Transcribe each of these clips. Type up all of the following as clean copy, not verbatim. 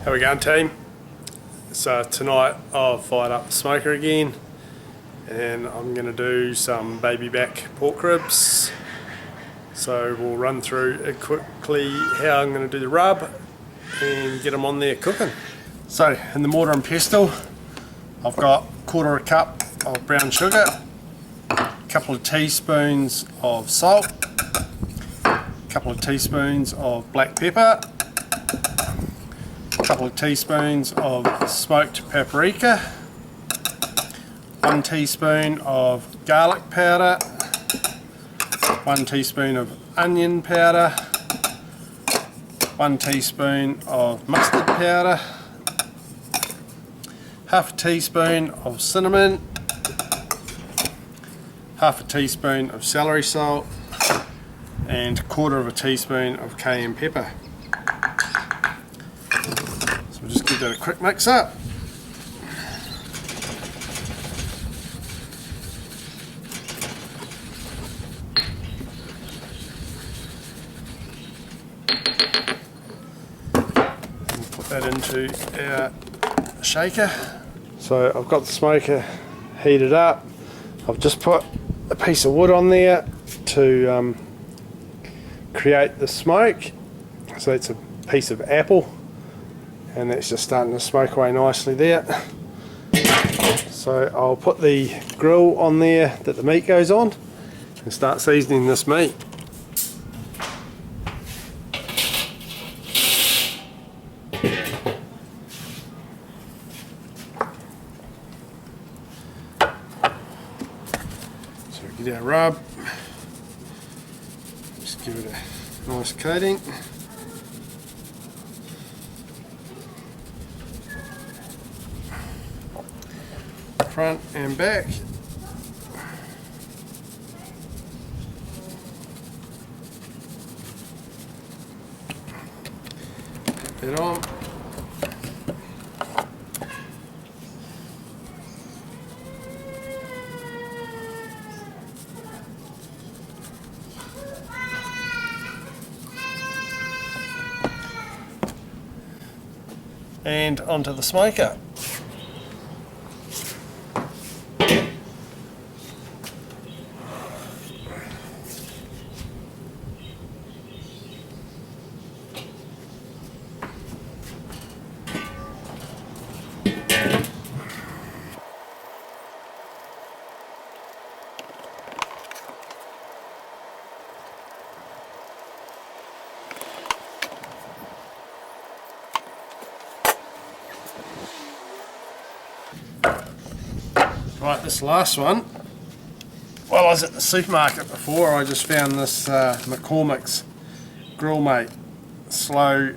How we going, team? So tonight I've fired up the smoker again and I'm going to do some baby back pork ribs. So we'll run through it quickly how I'm going to do the rub and get them on there cooking. So in the mortar and pestle I've got 1/4 cup of brown sugar, a couple of teaspoons of salt, a couple of teaspoons of black pepper, a couple of teaspoons of smoked paprika, 1 teaspoon of garlic powder, 1 teaspoon of onion powder, 1 teaspoon of mustard powder, half a teaspoon of cinnamon, half a teaspoon of celery salt, and 1/4 teaspoon of cayenne pepper. So we'll just give that a quick mix up. We'll put that into our shaker. So I've got the smoker heated up. I've just put a piece of wood on there to create the smoke. So it's a piece of apple and it's just starting to smoke away nicely there. So I'll put the grill on there that the meat goes on and start seasoning this meat. So get our rub, just give it a nice coating. Front and back. Put it on. And onto the smoker. Right, this last one, while I was at the supermarket before, I just found this McCormick's Grill Mate Slow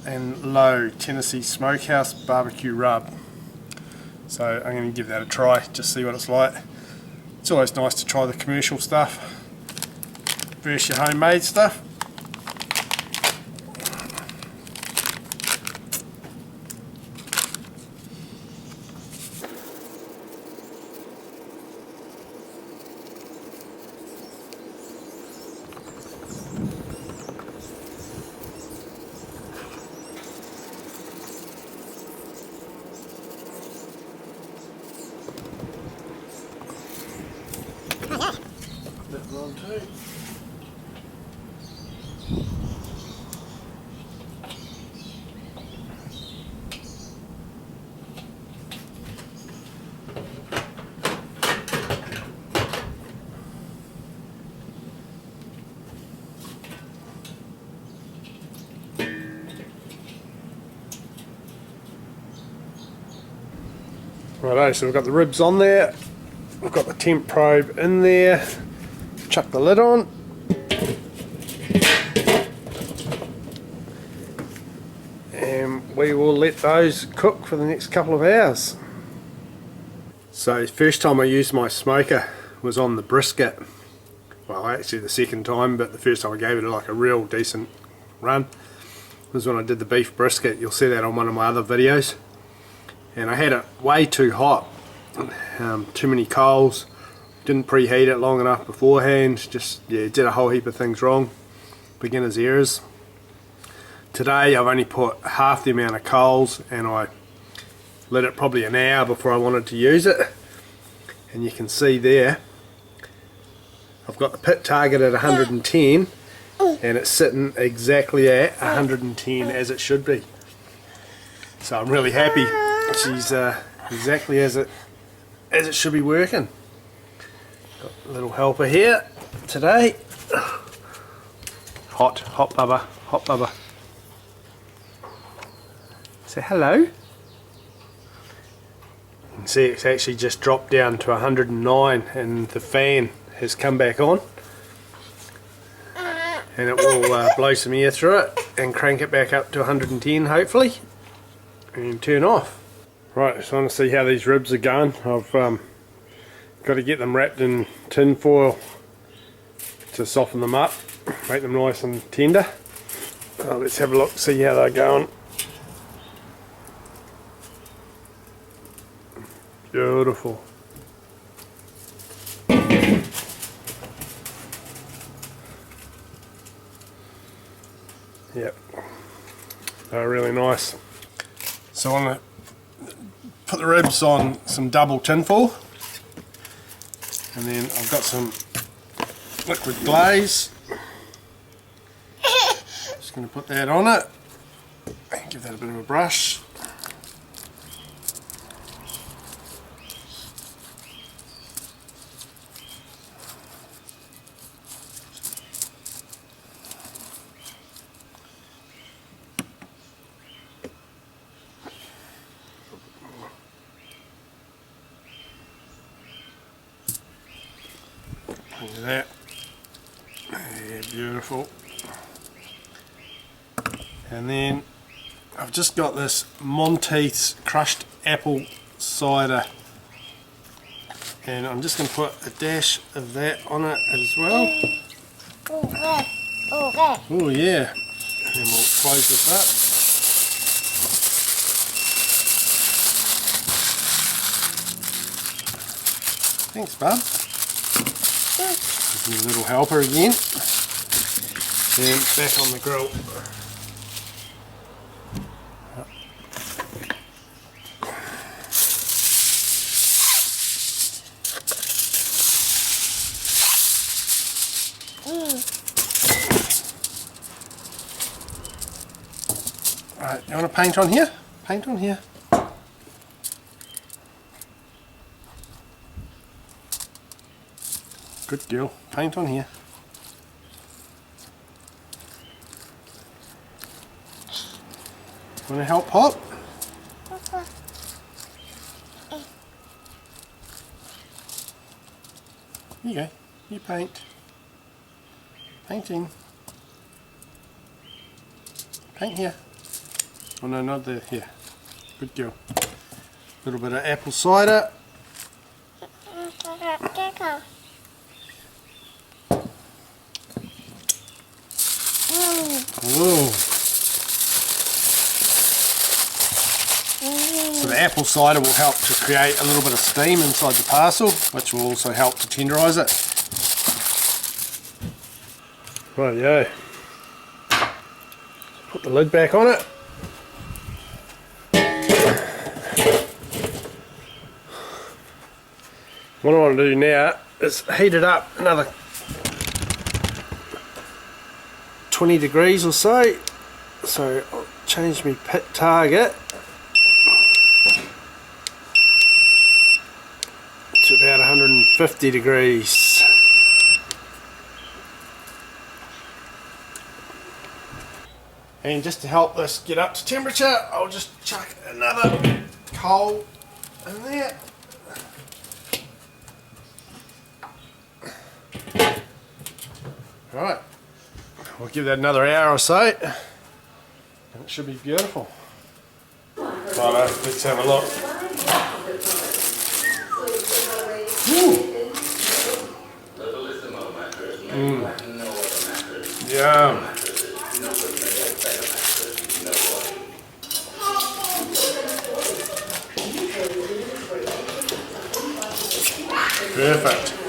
and Low Tennessee Smokehouse Barbecue Rub. So I'm going to give that a try, just see what it's like. It's always nice to try the commercial stuff versus your homemade stuff. That one too. Righto, so we've got the ribs on there, we've got the temp probe in there, chuck the lid on, and we will let those cook for the next couple of hours. So first time I used my smoker was on the brisket. Well, actually the second time, but the first time I gave it like a real decent run was when I did the beef brisket. You'll see that on one of my other videos. And I had it way too hot, too many coals, didn't preheat it long enough beforehand, just did a whole heap of things wrong, beginner's errors. Today I've only put half the amount of coals, and I let it probably an hour before I wanted to use it. And you can see there I've got the pit target at 110, and it's sitting exactly at 110 as it should be. So I'm really happy. She's exactly as it should be working. Got a little helper here today. Hot bubba, hot bubba. Say hello. You can see it's actually just dropped down to 109, and the fan has come back on, and it will blow some air through it and crank it back up to 110 hopefully, and turn off. Right, just want to see how these ribs are going. I've got to get them wrapped in tin foil to soften them up, make them nice and tender. Let's have a look, see how they're going. Beautiful. Yep, they're really nice. So I'm going to put the ribs on some double tin foil, and then I've got some liquid glaze. Just going to put that on it and give that a bit of a brush. Look at that. Yeah, beautiful. And then I've just got this Monteith's crushed apple cider, and I'm just going to put a dash of that on it as well. Oh yeah. And then we'll close this up. Thanks, bub. Give me a little helper again. Then back on the grill. Right, you want to paint on here? Paint on here. Good girl. Paint on here. Want to help, Pop? Here you go. You paint. Painting. Paint here. Oh no, not there. Here. Good girl. A little bit of apple cider. Oh. So the apple cider will help to create a little bit of steam inside the parcel, which will also help to tenderise it. Rightio. Put the lid back on it. What I want to do now is heat it up another 20 degrees or so. So I'll change my pit target to about 150 degrees. And just to help this get up to temperature, I'll just chuck another coal in there. Right, we'll give that another hour or so, and it should be beautiful. Right, let's have a look. Yum. Perfect.